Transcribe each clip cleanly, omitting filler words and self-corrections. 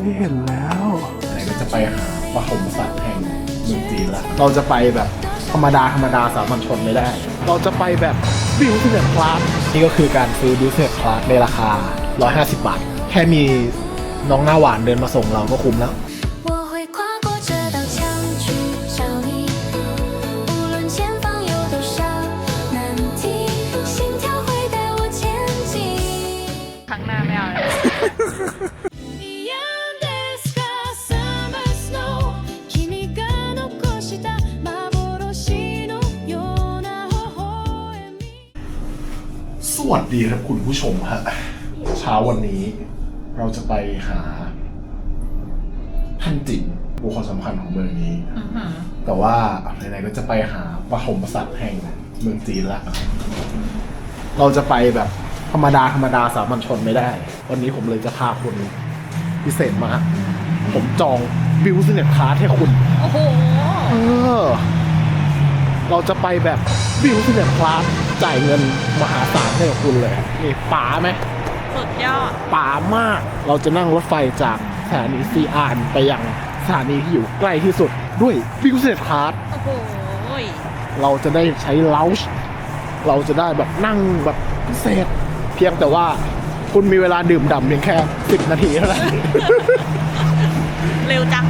ไม่เห็นแล้วไหนก็จะไปหาปฐมสัตว์แห่งเมืองจีนละเราจะไปแบบธรรมดาสามัญชนไม่ได้เราจะไปแบบบิวสิเนสคลาสนี่ก็คือการซื้อบิวสิเนสคลาสในราคา150 บาทแค่มีน้องหน้าหวานเดินมาส่งเราก็คุ้มแล้วครั้งหน้าไม่เอาแล้วสวัสดีครับคุณผู้ชมฮะเช้าวันนี้เราจะไปหาท่านจิ๋มบุคคลสำคัญของเมืองนี้แต่ว่าไหนๆก็จะไปหาปฐมสัตว์แห่งเมืองจีนละเราจะไปแบบธรรมดาสามัญชนไม่ได้วันนี้ผมเลยจะพาคุณพิเศษมากผมจองบิวสิเนสคลาสให้คุณโอ้โหเราจะไปแบบบิวสิเนสคลาสจ่ายเงินมหาศาลให้กับคุณเลยนี่ป๋าไหมสุดยอดป๋ามากเราจะนั่งรถไฟจากสถานีซีอานไปยังสถานีที่อยู่ใกล้ที่สุดด้วยบิวสิเนสคลาสโอ้โหเราจะได้ใช้เลาช์เราจะได้แบบนั่งแบบพิเศษเพียงแต่ว่าคุณมีเวลาดื่มด่ำเพียงแค่10 นาทีเท่านั้น เร็วจัง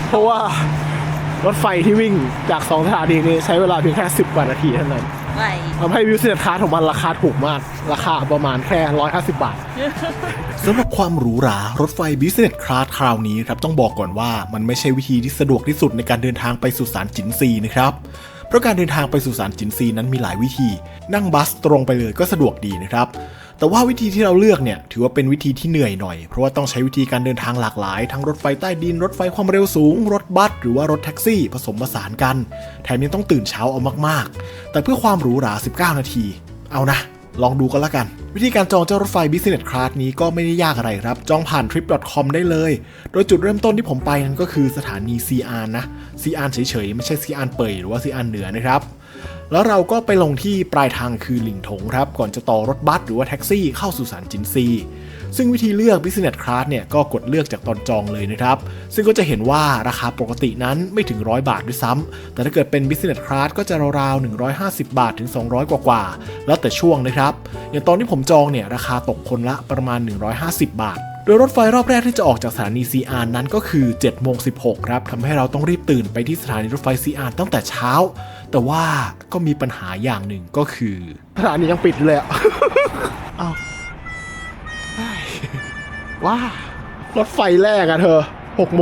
เพราะว่ารถไฟที่วิ่งจาก2 สถานีนี้ใช้เวลาเพียงแค่10 กว่านาทีเท่านั้นทำให้บิวสิเนสคลาสของมันราคาถูกมากราคาประมาณแค่150 บาท สำหรับความหรูหรารถไฟบิวสิเนสคลาสคราวนี้ครับต้องบอกก่อนว่ามันไม่ใช่วิธีที่สะดวกที่สุดในการเดินทางไปสุสานจินซีนะครับเพราะการเดินทางไปสุสานจินซีนั้นมีหลายวิธีนั่งบัสตรงไปเลยก็สะดวกดีนะครับแต่ว่าวิธีที่เราเลือกเนี่ยถือว่าเป็นวิธีที่เหนื่อยหน่อยเพราะว่าต้องใช้วิธีการเดินทางหลากหลายทั้งรถไฟใต้ดินรถไฟความเร็วสูงรถบัสหรือว่ารถแท็กซี่ผสมผสานกันแถมยังต้องตื่นเช้าเอามากๆแต่เพื่อความหรูหรา19 นาทีเอานะลองดูกันละกันวิธีการจองเจ้ารถไฟ Business Class นี้ก็ไม่ได้ยากอะไรครับจองผ่าน trip.com ได้เลยโดยจุดเริ่มต้นที่ผมไปนั้นก็คือสถานีซีอานนะซีอานเฉยๆไม่ใช่ซีอานเป่ยหรือว่าซีอานเหนือนะครับแล้วเราก็ไปลงที่ปลายทางคือหลิงถงครับก่อนจะต่อรถบัสหรือว่าแท็กซี่เข้าสุสานจินซีซึ่งวิธีเลือก Business Class เนี่ยก็กดเลือกจากตอนจองเลยนะครับซึ่งก็จะเห็นว่าราคาปกตินั้นไม่ถึง100 บาทด้วยซ้ำแต่ถ้าเกิดเป็น Business Class ก็จะราวๆ150 บาทถึง200กว่าแล้วแต่ช่วงนะครับอย่างตอนที่ผมจองเนี่ยราคาตกคนละประมาณ150 บาทโดยรถไฟรอบแรกที่จะออกจากสถานีซีอานนั้นก็คือ 7:16 ครับทำให้เราต้องรีบตื่นไปที่สถานีรถไฟซีอานตั้งแต่เช้าแต่ว่าก็มีปัญหาอย่างหนึ่งก็คือสถานียังปิดเลยอะอ้าวว้ารถไฟแรกอะเธอ 6:13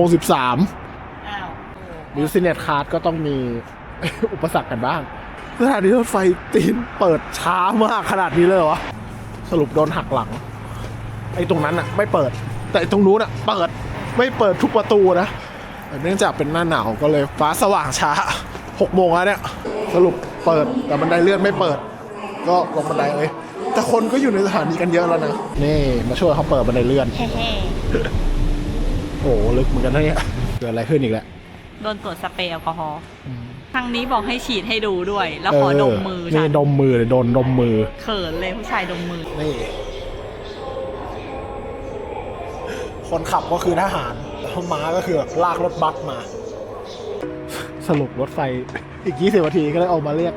บิวสิเนสคลาสก็ต้องมีอุปสรรคกันบ้างสถานีรถไฟจีนเปิดช้ามากขนาดนี้เลยวะสรุปโดนหักหลังไอ้ตรงนั้นอะไม่เปิดแต่ตรงนู้นอะเปิดไม่เปิดทุกประตูนะเนื่องจากเป็นหน้าหนาวก็เลยฟ้าสว่างช้า6 โมงแล้วเนี่ยสรุปเปิดแต่บันไดเลื่อนไม่เปิดก็ลงบันไดเลยแต่คนก็อยู่ในสถานีกันเยอะแล้วนะนี่มาช่วยเขาเปิดบันไดเลื่อนโอ้ลึกเหมือนกันนะเนี่ยเกิดอะไรขึ้นอีกแล้วโดนตรวจสเปรย์แอลกอฮอล์ทางนี้บอกให้ฉีดให้ดูด้วยแล้วขอดมมือนี่ดมมือเลยโดนดมมือเขินเลยผู้ชายดมมือนี่คนขับก็คือทหารแล้วม้าก็คือลากรถบัสมาสรุปรถไฟอีก20 นาทีก็เลยออกมาเรียก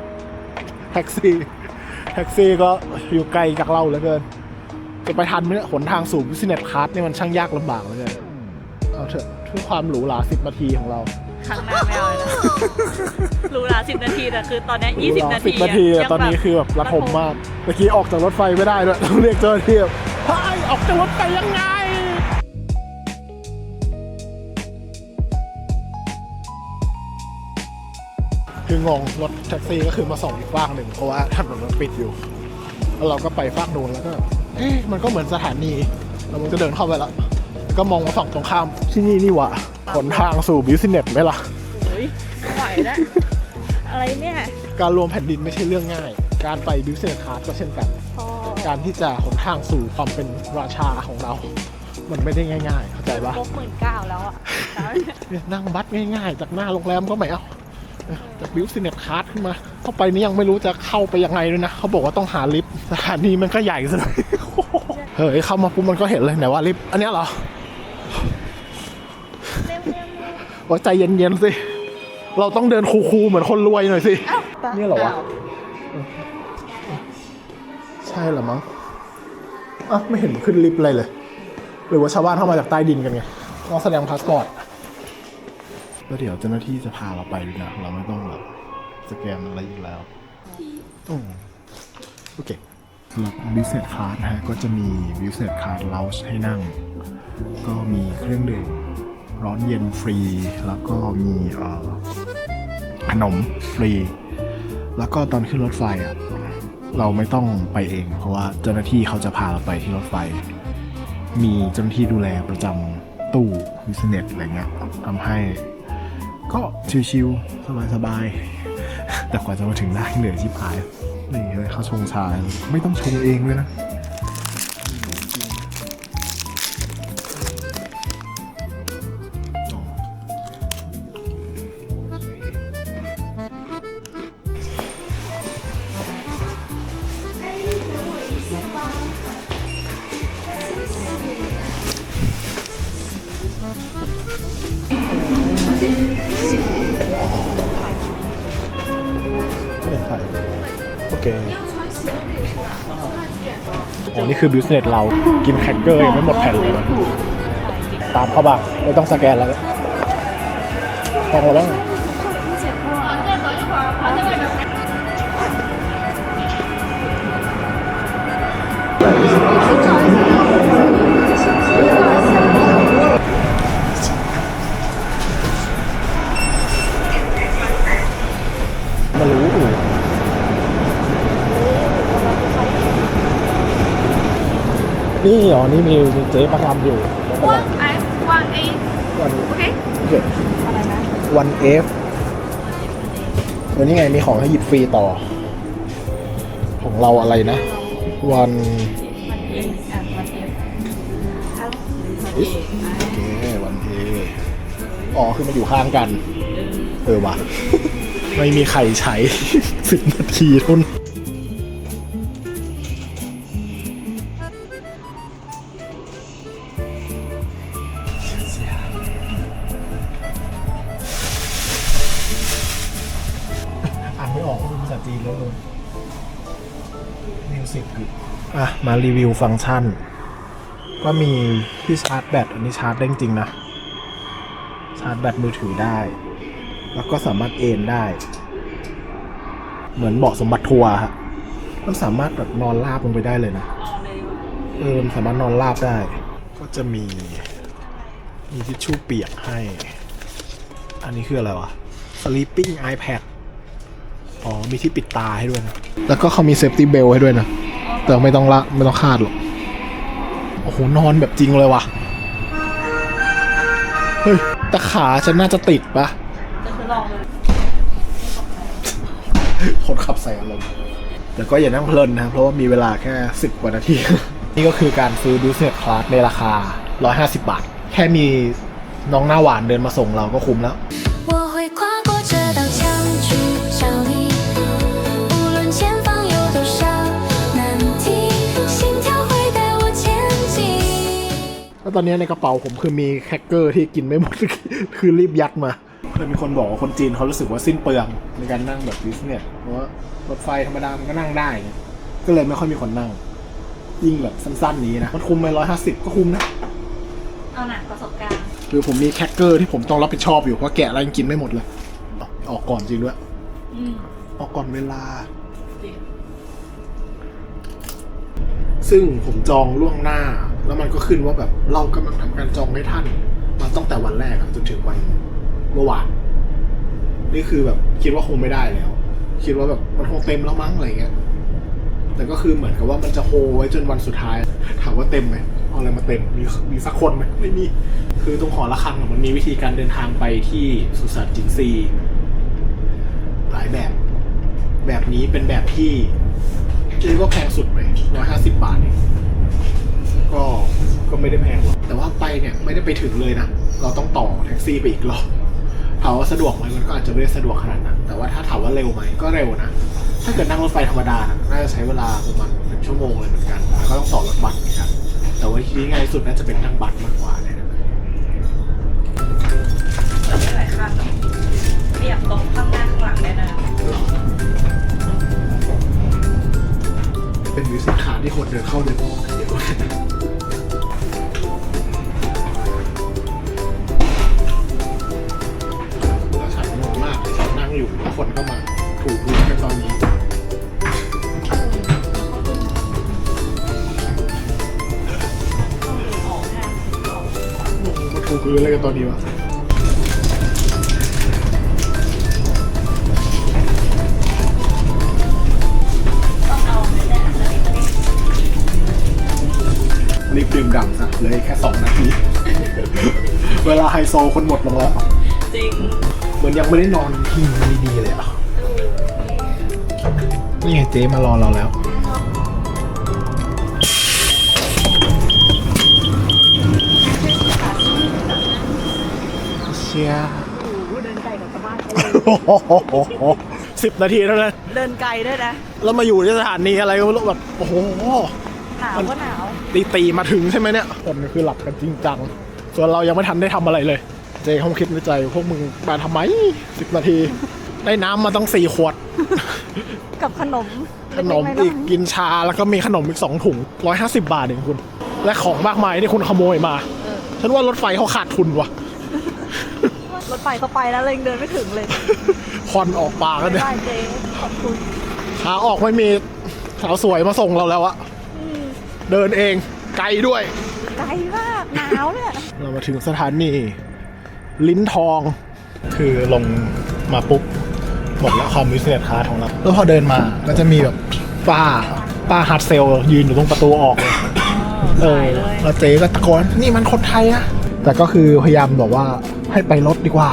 แท็กซี่ก็อยู่ไกลจากเราเหลือเกินจะไปทันไหมเนี่ยหนทางสู่ Business Class นี่มันช่างยากลำบากเหลือเกินเอาเถอะเพื่อความหรูหรา10 นาทีของเราครั้งหน้าไม่เอาแล้วหรูหรา10 นาทีแต่คือตอนนี้20 นาที10 นาทีตอนนี้คือแบบระทมมากเมื่อกี้ออกจากรถไฟไม่ได้ด้วยต้องเรียกเจ้าหน้าที่เฮ้ยออกจากรถไฟยังไงคืองงรถแท็กซี่ก็คือมาส่งอีกฝั่งหนึ่งเพราะว่าถนนมันปิดอยู่แล้วเราก็ไปฝั่งนู้นแล้วก็มันก็เหมือนสถานีเราก็เดินเข้าไปแล้วก็มองมาฝั่งตรงข้ามที่นี่หว่าหนทางสู่บิวสิเนสไหมล่ะไม่ไหวแล้วอะไรเนี่ยการรวมแผ่นดินไม่ใช่เรื่องง่ายการไปบิวสิเนสคลาสก็เช่นกันการที่จะหนทางสู่ความเป็นราชาของเรามันไม่ได้ง่ายๆเข้าใจปะ19,000แล้วอ่ะนั่งบัสง่ายๆจากหน้าโรงแรมก็ไม่เอาจากบิวสิเนสคลาสขึ้นมาเข้าไปนี่ยังไม่รู้จะเข้าไปยังไงด้วยนะเขาบอกว่าต้องหาลิฟต์สถานีมันก็ใหญ่ซะหน่อยเฮ้ยเข้ามาปุ๊บมันก็เห็นเลยไหนว่าลิฟต์อันนี้เหรอ โอ้ใจเย็นๆสิเราต้องเดินคูลๆเหมือนคนรวยหน่อยสินี่เหรอวะใช่เหรอมั้งอ่ะไม่เห็นขึ้นลิฟต์อะไรเลยหรือว่าชาวบ้านเข้ามาจากใต้ดินกันไงต้องแสดงพาสปอร์ตแล้วเดี๋ยวเจ้าหน้าที่จะพาเราไปด้วยนะเราไม่ต้องแบบสแกนอะไรอีกแล้วโอเคสำหรับ Business Class นะฮะก็จะมี Business Class Lounge ให้นั่งก็มีเครื่องดื่มร้อนเย็นฟรี แล้วก็มีขนมฟรี แล้วก็ตอนขึ้นรถไฟอ่ะเราไม่ต้องไปเองเพราะว่าเจ้าหน้าที่เขาจะพาเราไปที่รถไฟมีเจ้าหน้าที่ดูแลประจำตู้ Business อะไรเงี้ยทำให้ก็ชิวๆสบายๆแต่กว่าจะมาถึงได้เหนื่อยชิบหายนี่เลยเขาชงชาไม่ต้องชงเองเลยนะโอเคอ๋อนี่คือ business เรากินแครกเกอร์ยังไม่หมดแผ่นเลยนะตามเข้าบ้างไม่ต้องสแกนแล้วพอแล้วมารู้นี่อ๋อนี่มีเจ๊ประจำอยู่วันโอเคอะไรนะวันเอฟวันนี้ไงมีของให้หยิบฟรีต่อของเราอะไรนะวันโอเควันเออ๋อคือมาอยู่ข้างกันว่ะไม่มีใครใช้ 10 นาทีทุนอ่านไม่ออกก็เป็นภาษาจีนแล้วเลยมิวสิกมารีวิวฟังก์ชันก็มีที่ชาร์จแบตอันนี้ชาร์จได้จริงนะชาร์จแบตมือถือได้แล้วก็สามารถเอนได้เหมือนเบาะสมบัติทัวร์ฮะมันสามารถแบบนอนราบลงไปได้เลยนะมันสามารถนอนราบได้ก็จะมีทิชชู่เปียกให้อันนี้คืออะไรวะ Sleeping iPad อ๋อมีที่ปิดตาให้ด้วยนะแล้วก็เขามี Safety Belt ให้ด้วยนะแต่ไม่ต้องคาดหรอกโอ้โหนอนแบบจริงเลยว่ะเฮ้ยแต่ขาฉันน่าจะติดปะคนขับใส่อารมณ์แต่ก็อย่านั่งเพลินนะเพราะว่ามีเวลาแค่10 กว่านาที นี่ก็คือการซื้อ Business Class ในราคา150 บาทแค่มีน้องหน้าหวานเดินมาส่งเราก็คุ้มแล้วแล้วตอนนี้ในกระเป๋าผมคือมีแครกเกอร์ที่กินไม่หมด คือรีบยัดมาเคยมีคนบอกว่าคนจีนเขารู้สึกว่าสิ้นเปลืองในการนั่งแบบบิสเนสเพราะว่ารถไฟธรรมดามันก็นั่งได้ก็เลยไม่ค่อยมีคนนั่งยิ่งแบบสั้นๆนี้นะมันคุ้มไป150ก็คุ้มนะเอาหนักประสบการณ์คือผมมีแครกเกอร์ที่ผมต้องรับผิดชอบอยู่เพราะแกะอะไรยังกินไม่หมดเลยออกก่อนจริงด้วยออกก่อนเวลาซึ่งผมจองล่วงหน้าแล้วมันก็ขึ้นว่าแบบเรากำลังทำการจองให้ท่านมาตั้งแต่วันแรกจนถึงวันเมื่อวานนี่คือแบบคิดว่าคงไม่ได้แล้วคิดว่าแบบมันคงเต็มแล้วมั้งอะไรเงี้ยแต่ก็คือเหมือนกับว่ามันจะโฮไว้จนวันสุดท้ายถามว่าเต็มไหมเอาอะไรมาเต็มมีสักคนไหมไม่มีคือตรงหอระฆังมันมีวิธีการเดินทางไปที่สุสานจินซีหลายแบบนี้เป็นแบบที่เรียกว่าแพงสุดไหม150 บาทเองก็ไม่ได้แพงหรอกแต่ว่าไปเนี่ยไม่ได้ไปถึงเลยนะเราต้องต่อแท็กซี่ไปอีกรอบถามว่าสะดวกไหมมันก็อาจจะไม่ได้สะดวกขนาดนั้นแต่ว่าถ้าถามว่าเร็วไหมก็เร็วนะถ้าเกิดนั่งรถไฟธรรมดาน่าจะใช้เวลาประมาณ1 ชั่วโมงเลยเหมือนกันแล้วก็ต้องต่อรถบัสนะครับแต่ว่าที่ง่ายสุดน่าจะเป็นนั่งบัสมากกว่าเนี่ย สียบตรงข้างหน้าข้างหลังได้นะ เป็นวิสิตขาที่คนเดินเข้าเดินออกเยอะแล้วฉันงงมากฉันนั่งอยู่แล้วคนก็มาถูกพื้นกันตอนนี้มาถูกพื้นอะไรกันตอนนี้วะรีบดื่มด่ำซะเลยแค่2 นาที เวลาไฮโซคนหมดลงแล้ว จริง เหมือนยังไม่ได้นอนที่ดีๆเลยอ่ะ นี่ไงเจ๊มารอเราแล้ว เชียร์ เดินไกลกับชาวบ้าน 10 นาทีเท่านั้น เดินไกลด้วยนะ แล้วมาอยู่ที่สถานีอะไรก็ไม่รู้แบบ โอ้โห หนาวก็หนาว ตีมาถึงใช่ไหมเนี่ยคนคือหลับกันจริงจัง ส่วนเรายังไม่ทันได้ทำอะไรเลย เจ๊เขาคิดในใจพวกมึงมาทำไม 10 นาที ได้น้ำมาต้อง4 ขวด กับขนม ขนมอีกกินชาแล้วก็มีขนมอีก2 ถุง150 บาทเองคุณ และของมากมายที่คุณขโมยมา ฉันว่ารถไฟเขาขาดทุนว่ะ รถไฟเข้าไปแล้วเลยยังเดินไม่ถึงเลย ควันออกปากกันเนี่ย ได้เจ๊ขอบคุณ ขาออกไม่มีสาวสวยมาส่งเราแล้วอะเดินเองไกลด้วย ไกลมากหนาวเนี่ย เรามาถึงสถานีลิ้นทอง คือลงมาปุ๊บหมดแล้วความวิเศษคาของเราแล้วพอเดินมาก็จะมีแบบป้าฮาร์ดเซลยืนอยู่ตรงประตูออกเลยแล้วเจ๊ก็ตะโกนนี่มันคนไทยอะแต่ก็คือพยายามบอกว่าให้ไปรถดีกว่า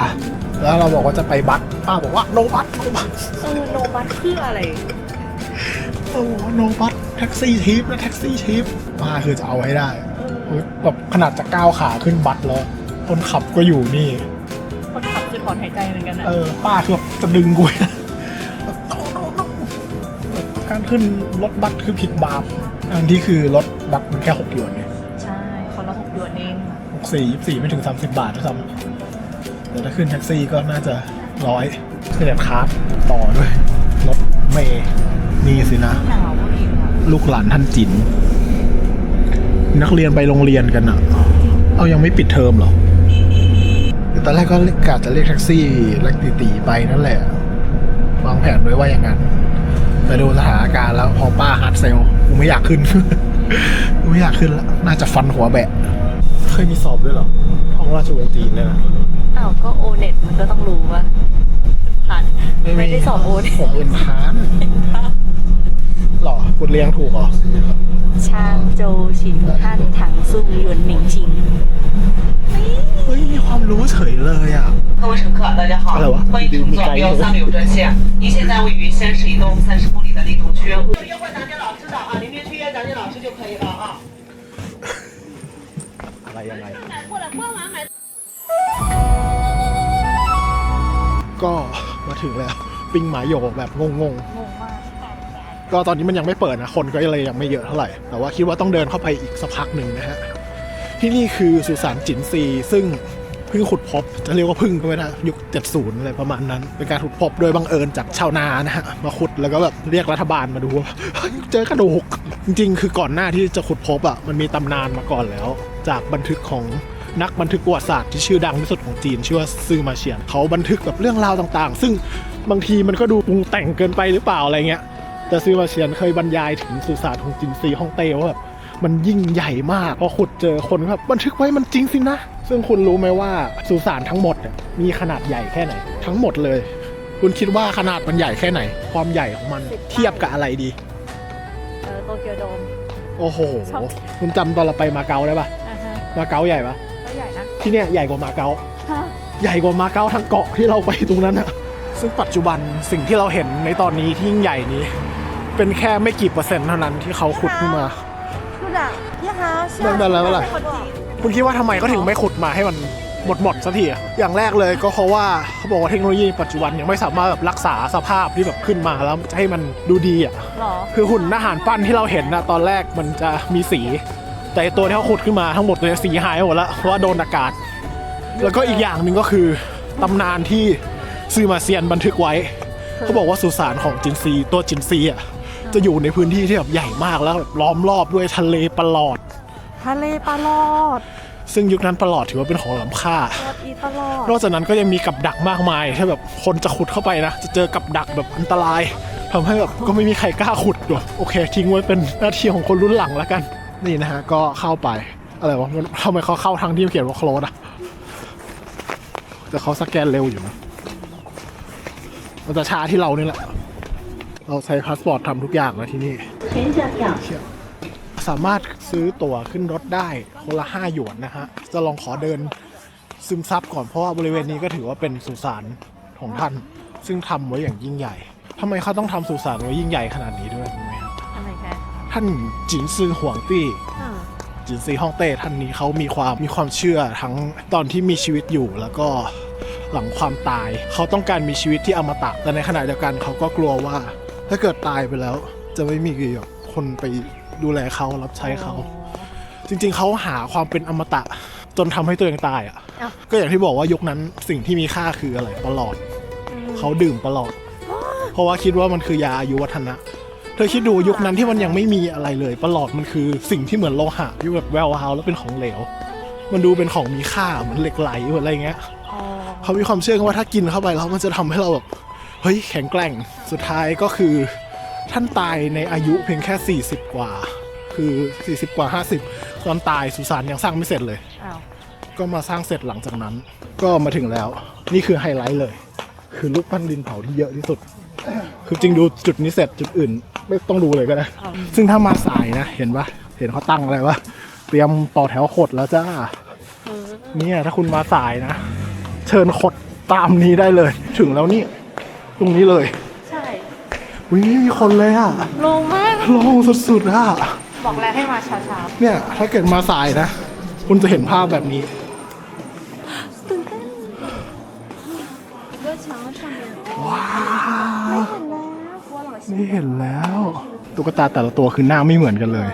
แล้วเราบอกว่าจะไปบัสป้าบอกว่าโนบัส โนบัสคืออะไร โอ้โนบัสแท็กซี่ทิปนะแท็กซี่ทิปป้าคือจะเอาให้ได้แบบขนาดจะก้าวขาขึ้นบัสแล้วคนขับก็อยู่นี่ คนขับจะถอนหายใจเหมือนกันนะ ป้าคือแบบจะดึงกูนะการขึ้นรถบัสคือผิดบาปอันที่คือรถบัสมันแค่6 หยวนไง ใช่คนละ6 หยวนเอง 24ไม่ถึง30 บาทด้วยซ้ำแต่ถ้าขึ้นแท็กซี่ก็น่าจะ100ขึ้นแบบคาร์ดต่อด้วยรถเมย์นี่สินะ หนาวอีกอ่ะ ลูกหลานท่านจิ๋นนักเรียนไปโรงเรียนกันอะเอายังไม่ปิดเทอมเหรอตอนแรกก็กะจะเรียกแท็กซี่เล็กตีๆไปนั่นแหละวางแผนไว้ว่าอย่างนั้นแต่ดูสถานการณ์แล้วพอป้าฮาร์ดเซลกูไม่อยากขึ้น กูไม่อยากขึ้นแล้วน่าจะฟันหัวแบะเคยมีสอบด้วยเหรอห้องราชวงศ์จีนเนี่ยนะ อ้าวก็โอเน็ตมันก็ต้องรู้ว่าผ่านไม่ได้สอบโอเน็ต ผมเอ็นพานหรอคุณเลี้ยงถูกเหรอ ช่างโจชินท่านถังซุ่หยวนหมิงชิง เฮ้ยมีความรู้เฉยเลยอ่ะ各位乘客，大家好，欢迎乘坐113旅游专线。您现在位于先市移动30公里的立中区。约会咱给老师的啊，您别去约咱这老师就可以了啊。อะไรยังไงก็มาถึงแล้วปิ้งหมาโยกแบบงง งงมาก ๆก็ตอนนี้มันยังไม่เปิดนะคนก็เลยยังไม่เยอะเท่าไหร่แต่ว่าคิดว่าต้องเดินเข้าไปอีกสักพักหนึ่งนะฮะที่นี่คือสุสานจินซีซึ่งเพิ่งขุดพบจะเรียกว่าเพิ่งก็ไม่ได้ยุค70อะไรประมาณนั้นเป็นการขุดพบโดยบังเอิญจากชาวนานะฮะมาขุดแล้วก็แบบเรียกรัฐบาลมาดูว่าเจอกระดูกจริงๆคือก่อนหน้าที่จะขุดพบอ่ะมันมีตำนานมาก่อนแล้วจากบันทึกของนักบันทึกประวัติศาสตร์ที่ชื่อดังที่สุดของจีนชื่อว่าซื่อมาเฉียนเขาบันทึกแบบเรื่องราวต่างๆซึ่งบางทีมันก็ดูปรุงแต่งเกินไปหรือเปล่าอะไรเงี้ยแต่ซื่อมาเฉียนเคยบรรยายถึงสุสานของจินซีฮ่องเต้ว่าแบบมันยิ่งใหญ่มากพอขุดเจอคนแบบบันทึกไว้มันจริงสินะซึ่งคุณรู้ไหมว่าสุสานทั้งหมดเนี่ยมีขนาดใหญ่แค่ไหนทั้งหมดเลยคุณคิดว่าขนาดมันใหญ่แค่ไหนความใหญ่ของมันเทียบกับอะไรดี โตเกียวโดม โอ้โหคุณจำตอนเราไปมาเก๊าได้ปะมาเก๊าใหญ่ปะ ก็ใหญ่นะ ที่เนี่ยใหญ่กว่ามาเก๊าใหญ่กว่ามาเก๊าทั้งเกาะที่เราไปตรงนั้นอะซึ่งปัจจุบันสิ่งที่เราเห็นในตอนนี้ที่ยิ่งใหญ่นี้เป็นแค่ไม่กี่เปอร์เซ็นต์เท่านั้นที่เขาขุดขึ้นมาเรื่องอะไรวะล่ะคุณคิดว่าทำไมเขาถึงไม่ขุดมาให้มันหมดสักทีอะอย่างแรกเลยก็เพราะว่าเขาบอกว่าเทคโนโลยีปัจจุบันยังไม่สามารถแบบรักษาสภาพที่แบบขึ้นมาแล้วให้มันดูดีอะ หรอ คือหุ่นทหารปั้นที่เราเห็นนะตอนแรกมันจะมีสีแต่ตัวที่เขาขุดขึ้นมาทั้งหมดเลยสีหายหมดแล้วเพราะว่าโดนอากาศแล้วก็อีกอย่างหนึ่งก็คือตำนานที่ ซื่อมาเซียนบันทึกไว้เขาบอกว่าสุสานของจินซีตัวจินซีอ่ะจะอยู่ในพื้นที่ที่แบบใหญ่มากแล้วแบบล้อมรอบด้วยทะเลปลอด ทะเลปลอด ซึ่งยุคนั้นปลอดถือว่าเป็นของล้ำค่า ปลอด นอกจากนั้นก็ยังมีกับดักมากมายถ้าแบบคนจะขุดเข้าไปนะจะเจอกับดักแบบอันตรายทำให้แบบก็ไม่มีใครกล้าขุดด้วยโอเคทิ้งไว้เป็นหน้าที่ของคนรุ่นหลังแล้วกันนี่นะฮะก็เข้าไปอะไรวะทำไมเขาเข้าทางที่เขียนว่าโคลดอะแต่เขาสแกนเร็วอยู่นะมันจะช้าที่เรานี่แหละเราใช้พาสปอร์ตทำทุกอย่างนะที่นี่สามารถซื้อตั๋วขึ้นรถได้คนละ5 หยวนนะฮะจะลองขอเดินซึมซับก่อนเพราะว่าบริเวณนี้ก็ถือว่าเป็นสุสานของท่านซึ่งทำไว้อย่างยิ่งใหญ่ทำไมเขาต้องทำสุสานไว้ยิ่งใหญ่ขนาดนี้ด้วยรู้ไหมครับ อะไรคะ ท่านจินซือหวงตี้จินซีฮ่องเต้ท่านนี้เขามีความเชื่อทั้งตอนที่มีชีวิตอยู่แล้วก็หลังความตายเขาต้องการมีชีวิตที่อมตะแต่ในขณะเดียวกันเขาก็กลัวว่าถ้าเกิดตายไปแล้วจะไม่มีคนไปดูแลเขารับใช้เขาจริงๆเขาหาความเป็นอมตะจนทำให้ตัวเองตายอ่ะก็อย่างที่บอกว่ายุคนั้นสิ่งที่มีค่าคืออะไรประหลอดเขาดื่มประหลอดเพราะว่าคิดว่ามันคือยาอายุวัฒนะเธอคิดดูยุคนั้นที่มันยังไม่มีอะไรเลยประหลอดมันคือสิ่งที่เหมือนโลหะที่แบบแวววาวแล้วเป็นของเหลวมันดูเป็นของมีค่าเหมือนเหล็กไหลเหมือนอะไรเงี้ยเขามีความเชื่อกันว่าถ้ากินเข้าไปแล้วมันจะทำให้เราแบบเฮ้ยแข็งแกร่งสุดท้ายก็คือท่านตายในอายุเพียงแค่40 กว่าคือ40 กว่า50ตอนตายสุสานยังสร้างไม่เสร็จเลยก็มาสร้างเสร็จหลังจากนั้นก็มาถึงแล้วนี่คือไฮไลท์เลยคือรูปปั้นดินเผาที่เยอะที่สุดคือจริงดูจุดนี้เสร็จจุดอื่นไม่ต้องดูเลยก็ได้ซึ่งถ้ามาสายนะเห็นปะเห็นเขาตั้งอะไรวะเตรียมต่อแถวขดแล้วจ้าเนี่ยถ้าคุณมาสายนะเชิญขดตามนี้ได้เลยถึงแล้วนี่ตรงนี้เลยใช่วิ่งมีคนเลยอะลงมากลงสุดๆอะบอกแล้วให้มาช้าๆเนี่ยถ้าเกิดมาสายนะคุณจะเห็นภาพแบบนี้ว้าวไม่เห็นแล้วตุ๊กตาแต่ละตัวคือหน้าไม่เหมือนกันเลย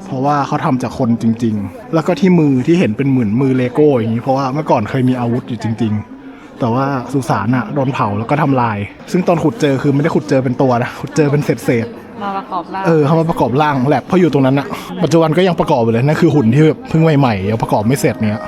เพราะว่าเขาทำจากคนจริงๆแล้วก็ที่มือที่เห็นเป็นเหมือนมือเลโก้อย่างนี้เพราะว่าเมื่อก่อนเคยมีอาวุธอยู่จริงๆแต่ว่าสุสานอะโดนเผาแล้วก็ทำลายซึ่งตอนขุดเจอคือไม่ได้ขุดเจอเป็นตัวนะขุดเจอเป็นเศษมาประกอบร่างเขามาประกอบร่างแหละเพราะอยู่ตรงนั้นอะปัจจุบันก็ยังประกอบอยู่เลยนั่นคือหุ่นที่เพิ่งใหม่ๆยังประกอบไม่เสร็จเนี้ย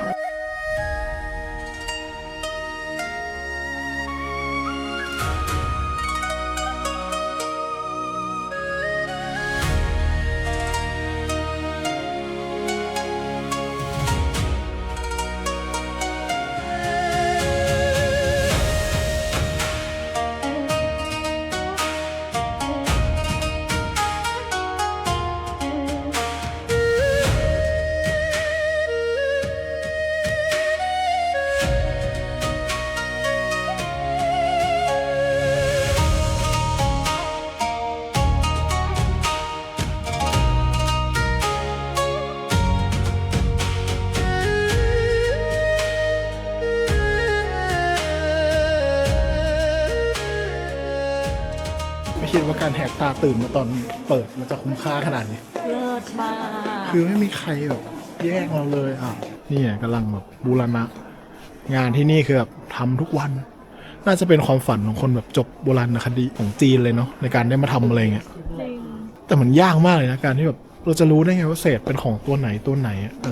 ไม่คิดว่าการแหกตาตื่นมาตอนเปิดมันจะคุ้มค่าขนาดนี้เลิศมากคือไม่มีใครแบบแย่งเราเลยนี่กำลังแบบบูรณะงานที่นี่คือแบบทำทุกวันน่าจะเป็นความฝันของคนแบบจบโบราณคดีของจีนเลยเนาะในการได้มาทำอะไรเงี้ยแต่มันยากมากเลยนะการที่แบบเราจะรู้ได้ไงว่าเศษเป็นของตัวไหน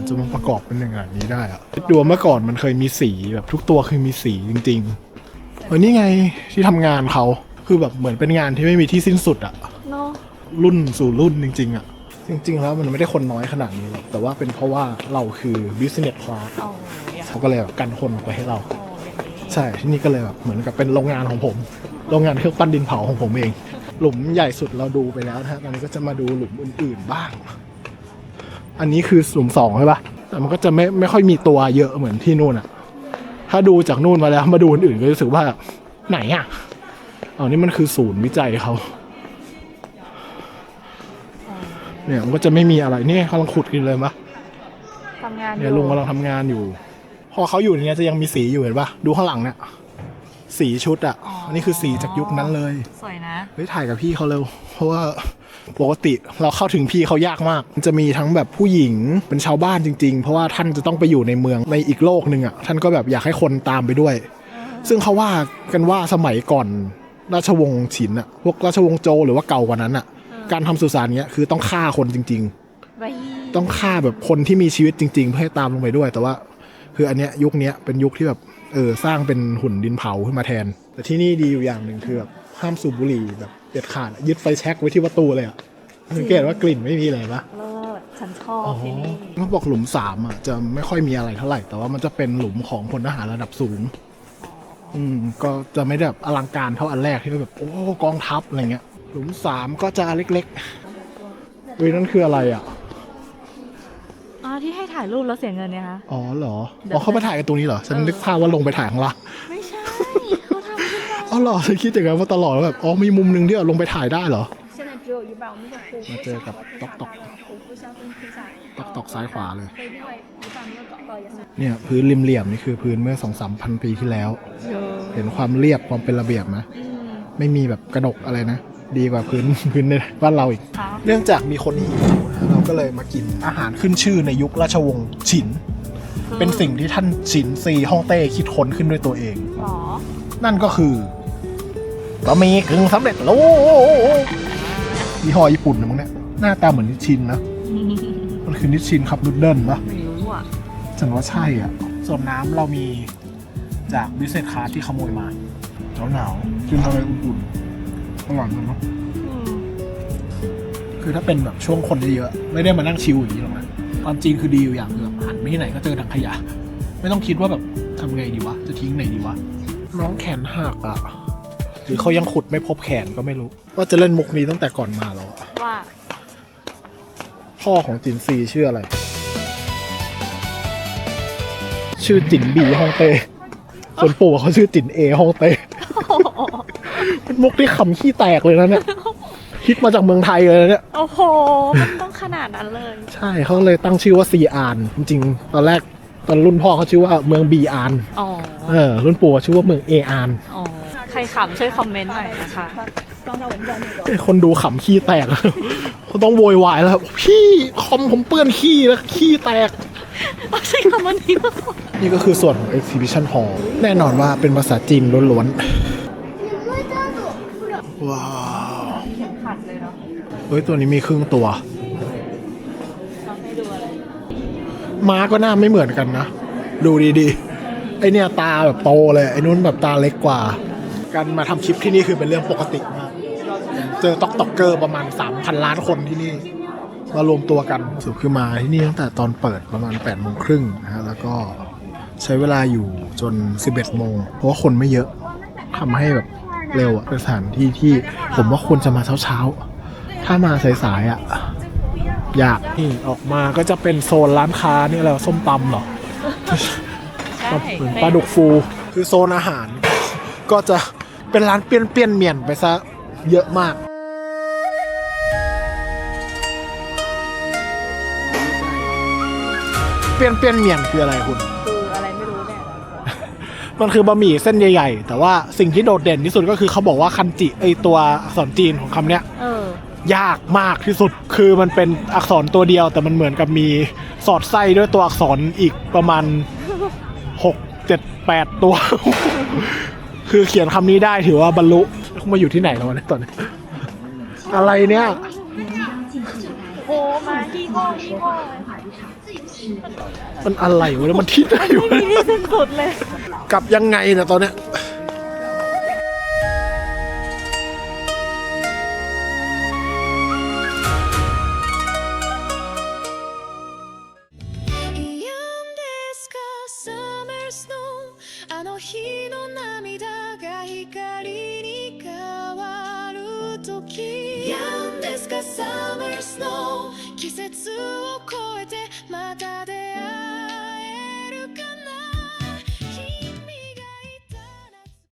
จะมาประกอบเป็นอย่างนี้ได้ดูเมื่อก่อนมันเคยมีสีแบบทุกตัวเคยมีสีจริงๆนี่ไงที่ทำงานเขาคือแบบเหมือนเป็นงานที่ไม่มีที่สิ้นสุดรุ่นสู่รุ่นจริงๆจริงๆแล้วมันไม่ได้คนน้อยขนาดนี้หรอกแต่ว่าเป็นเพราะว่าเราคือ business class เขาก็เลยแบบกันคนไปให้เราใช่ที่นี่ก็เลยแบบเหมือนกับเป็นโรงงานของผมโรงงานเครื่องปั้นดินเผาของผมเองหลุมใหญ่สุดเราดูไปแล้วนะฮะตอนนี้ก็จะมาดูหลุมอื่นๆบ้างอันนี้คือหลุม2ใช่ปะแต่มันก็จะไม่ค่อยมีตัวเยอะเหมือนที่นู่นถ้าดูจากนู่นมาแล้วมาดูอื่นๆก็รู้สึกว่าไหนนี่มันคือศูนย์วิจัยเขาเนี่ยมันก็จะไม่มีอะไรนี่เขากำลังขุดกินเลยปะทำงานเนี่ยลุงกำลังทำงานอยู่พอเขาอยู่เนี่ยจะยังมีสีอยู่เห็นปะดูข้างหลังเนี่ยสีชุดอันนี้คือสีจากยุคนั้นเลยสวยนะเฮ้ยถ่ายกับพี่เขาเร็วเพราะว่าปกติเราเข้าถึงพี่เขายากมากมันจะมีทั้งแบบผู้หญิงเป็นชาวบ้านจริงๆเพราะว่าท่านจะต้องไปอยู่ในเมืองในอีกโลกนึงท่านก็แบบอยากให้คนตามไปด้วย ซึ่งเขาว่ากันว่าสมัยก่อนราชวงศ์ฉินอะพวกราชวงศ์โจวหรือว่าเก่ากว่านั้นอะการทำสุสานเนี้ยคือต้องฆ่าคนจริงๆต้องฆ่าแบบคนที่มีชีวิตจริงๆเพื่อให้ตามลงไปด้วยแต่ว่าคืออันเนี้ยยุคนี้เป็นยุคที่แบบสร้างเป็นหุ่นดินเผาขึ้นมาแทนแต่ที่นี่ดีอยู่อย่างหนึ่งคือแบบห้ามสูบบุหรี่แบบเด็ดขาดยึดไฟแช็กไว้ที่ประตูเลยอะสังเกตว่ากลิ่นไม่มีเลยปะฉันชอบที่นี่เขาบอกหลุม3อะจะไม่ค่อยมีอะไรเท่าไหร่แต่ว่ามันจะเป็นหลุมของพลทหารระดับสูงก็จะไม่ได้แบบอลังการเท่าอันแรกที่แบบโอ้กองทัพอะไรเงี้ยหลุม3ก็จะเล็กๆนั่นคืออะไรอ่ะที่ให้ถ่ายรูปแล้วเสียเงินเนี่ยคะอ๋อเหรอเขาไปถ่ายกันตรงนี้เหรอฉันนึกภาพว่าลงไปถ่ายข้างล่างไม่ใช่เขาทำขึ้นมาอ๋อเหรอฉันคิดอย่างนั้นมาตลอดแบบมีมุมนึงที่ลงไปถ่ายได้เหรอมาเจอกับตอกซ้ายขวาเลยเนี่ยพื้นริมเหลี่ยมนี่คือพื้นเมื่อ 2-3 พันปีที่แล้วเห็นความเรียบความเป็นระเบียบไหมไม่มีแบบกระดกอะไรนะดีกว่าพื้นในบ้านเราอีกเนื่องจากมีคนหิวเราก็เลยมากินอาหารขึ้นชื่อในยุคราชวงศ์ฉินเป็นสิ่งที่ท่านฉินซีฮ่องเต้คิดค้นขึ้นด้วยตัวเองนั่นก็คือบะหมี่กึ่งสำเร็จรูปยี่ห้อญี่ปุ่นนะมึงเนี่ยหน้าตาเหมือนนิชชินนะมันคือนิชชินครับนูดเดิลปะไม่รู้อ่ะฉันว่าใช่อ่ะส่วนน้ำเรามีจากบิสเซตคาร์ที่ขโมยมาหนาวกินอะไรอุ่นๆอร่อยมากเนาะคือถ้าเป็นแบบช่วงคนเยอะไม่ได้มานั่งชิลอย่างนี้หรอกนะความจริงคือดีอยู่อย่างแบบหันไปที่ไหนก็เจอถังขยะไม่ต้องคิดว่าแบบทำไงดีวะจะทิ้งไหนดีวะน้องแขนหักอ่ะหรือเขายังขุดไม่พบแขนก็ไม่รู้ว่าจะเล่นมุกนี้ตั้งแต่ก่อนมาแล้วว่าพ่อของจินซีชื่ออะไรชื่อจินบีฮ่องเต้ส่วนปู่เขาชื่อจินเอฮ่องเต้เป็นมุกที่ขำขี้แตกเลยนะเนี่ยคิดมาจากเมืองไทยเลยเนี่ยโอ้โหมันต้องขนาดนั้นเลยใช่เขาเลยตั้งชื่อว่าซีอานจริงๆตอนแรกตอนรุ่นพ่อเขาชื่อว่าเมืองบีอานรุ่นปู่ชื่อว่าเมืองเออานใครขำช่วยคอมเมนต์หน่อยนะคะคนดูขำขี้แตกเขาต้องโวยวายแล้วพี่คอมผมเปื้อนขี้แล้วขี้แตกใช่คำวันนี้นี่ก็คือส่วนของ Exhibition Hall แน่นอนว่าเป็นภาษาจีนล้วนๆว้าวขัดเลยเนาะเฮ้ยตัวนี้มีครึ่งตัวให้ดูอะไรม้าก็หน้าไม่เหมือนกันนะดูดีๆไอเนี่ยตาแบบโตเลยไอนู้นแบบตาเล็กกว่าการมาทำคลิปที่นี่คือเป็นเรื่องปกติมากเจอต็อกเกอร์ประมาณ 3,000 ล้านคนที่นี่มารวมตัวกันสุดคือมาที่นี่ตั้งแต่ตอนเปิดประมาณ 8:30 น.นะฮะแล้วก็ใช้เวลาอยู่จน 11 โมงเพราะว่าคนไม่เยอะทำให้แบบเร็วเป็นสถานที่ที่ผมว่าควรจะมาเช้าๆถ้ามาสายๆอ่ะอยากนี่ออกมาก็จะเป็นโซนร้านค้านี่อะไรส้มตำเหรอเหมือนปลาดุกฟูคือโซนอาหารก็จะเป็นร้านเปี้ยนเมียนไปซะเยอะมากเปี้ยนเมียนคืออะไรคุณคืออะไรไม่รู้เนี่ยมันคือบะหมี่เส้นใหญ่ๆแต่ว่าสิ่งที่โดดเด่นที่สุดก็คือเขาบอกว่าคันจิไอตัวอักษรจีนของคำเนี้ยยากมากที่สุดคือมันเป็นอักษรตัวเดียวแต่มันเหมือนกับมีสอดไส้ด้วยตัวอักษรอีกประมาณ6 7 8ตัวคือเขียนคำนี้ได้ถือว่าบรรลุมาอยู่ที่ไหนแล้วเนี่ยตอนนี้อะไรเนี่ยโอ้มาที่ห้องมันอะไรวะมันที่ไหนอยู่ไม่มีที่สิ้นสุดเลยกลับยังไงเนี่ยตอนเนี้ย季節